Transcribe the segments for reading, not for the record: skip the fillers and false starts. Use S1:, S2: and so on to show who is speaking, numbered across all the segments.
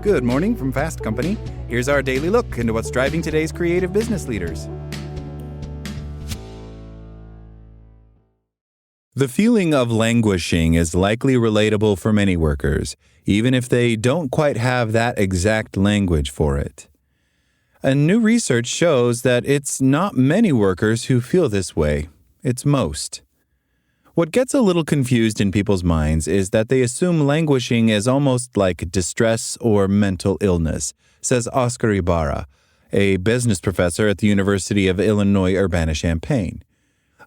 S1: Good morning from Fast Company. Here's our daily look into what's driving today's creative business leaders. The feeling of languishing is likely relatable for many workers, even if they don't quite have that exact language for it. And new research shows that it's not many workers who feel this way. It's most. What gets a little confused in people's minds is that they assume languishing is almost like distress or mental illness, says Oscar Ibarra, a business professor at the University of Illinois Urbana-Champaign.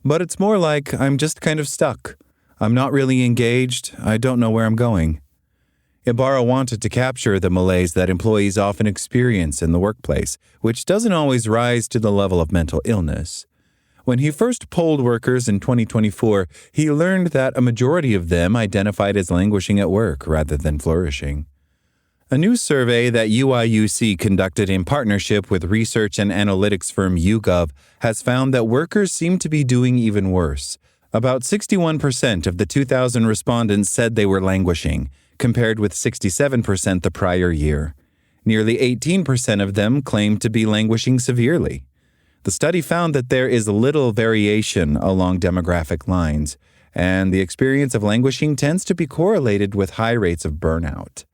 S1: But it's more like, I'm just kind of stuck. I'm not really engaged. I don't know where I'm going. Ibarra wanted to capture the malaise that employees often experience in the workplace, which doesn't always rise to the level of mental illness. When he first polled workers in 2024, he learned that a majority of them identified as languishing at work rather than flourishing. A new survey that UIUC conducted in partnership with research and analytics firm YouGov has found that workers seem to be doing even worse. About 61% of the 2,000 respondents said they were languishing, compared with 67% the prior year. Nearly 18% of them claimed to be languishing severely. The study found that there is little variation along demographic lines, and the experience of languishing tends to be correlated with high rates of burnout.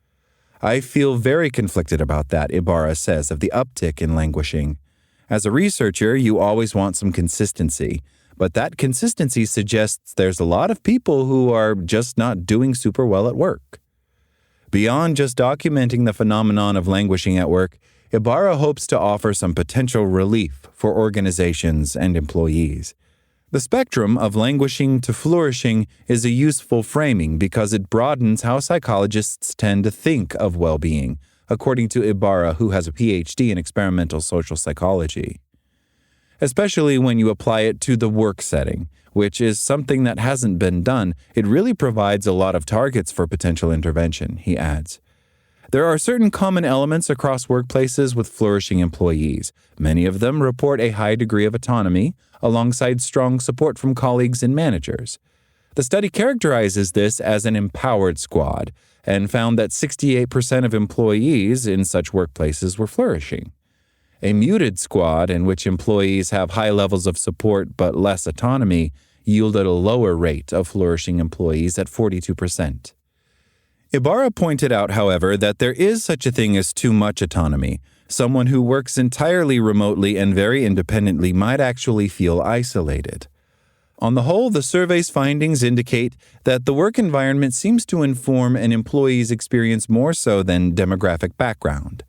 S1: I feel very conflicted about that, Ibarra says, of the uptick in languishing. As a researcher, you always want some consistency, but that consistency suggests there's a lot of people who are just not doing super well at work. Beyond just documenting the phenomenon of languishing at work, Ibarra hopes to offer some potential relief for organizations and employees. The spectrum of languishing to flourishing is a useful framing because it broadens how psychologists tend to think of well-being, according to Ibarra, who has a PhD in experimental social psychology. Especially when you apply it to the work setting, which is something that hasn't been done, it really provides a lot of targets for potential intervention, he adds. There are certain common elements across workplaces with flourishing employees. Many of them report a high degree of autonomy, alongside strong support from colleagues and managers. The study characterizes this as an empowered squad and found that 68% of employees in such workplaces were flourishing. A muted squad, in which employees have high levels of support but less autonomy, yielded a lower rate of flourishing employees at 42%. Ibarra pointed out, however, that there is such a thing as too much autonomy. Someone who works entirely remotely and very independently might actually feel isolated. On the whole, the survey's findings indicate that the work environment seems to inform an employee's experience more so than demographic background.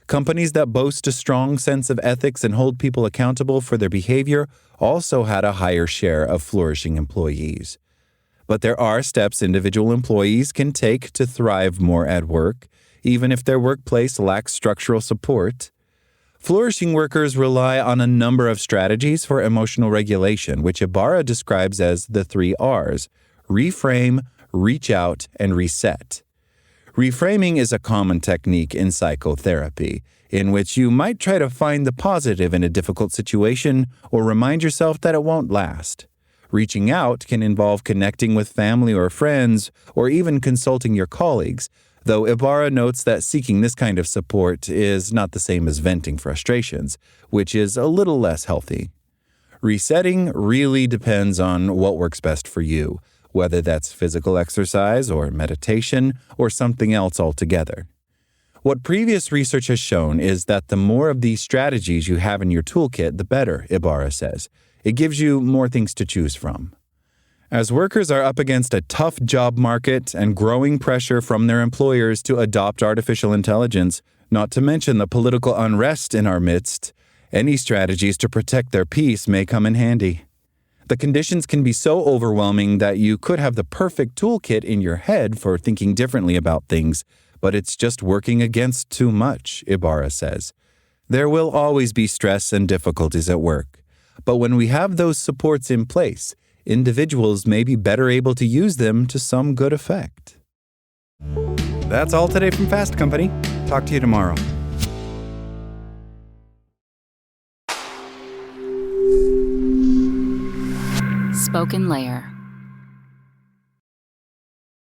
S1: Companies that boast a strong sense of ethics and hold people accountable for their behavior also had a higher share of flourishing employees. But there are steps individual employees can take to thrive more at work, even if their workplace lacks structural support. Flourishing workers rely on a number of strategies for emotional regulation, which Ibarra describes as the 3 R's: reframe, reach out, and reset. Reframing is a common technique in psychotherapy, in which you might try to find the positive in a difficult situation or remind yourself that it won't last. Reaching out can involve connecting with family or friends, or even consulting your colleagues, though Ibarra notes that seeking this kind of support is not the same as venting frustrations, which is a little less healthy. Resetting really depends on what works best for you, whether that's physical exercise or meditation or something else altogether. What previous research has shown is that the more of these strategies you have in your toolkit, the better, Ibarra says. It gives you more things to choose from. As workers are up against a tough job market and growing pressure from their employers to adopt artificial intelligence, not to mention the political unrest in our midst, any strategies to protect their peace may come in handy. The conditions can be so overwhelming that you could have the perfect toolkit in your head for thinking differently about things, but it's just working against too much, Ibarra says. There will always be stress and difficulties at work. But when we have those supports in place, individuals may be better able to use them to some good effect. That's all today from Fast Company. Talk to you tomorrow.
S2: Spoken Layer.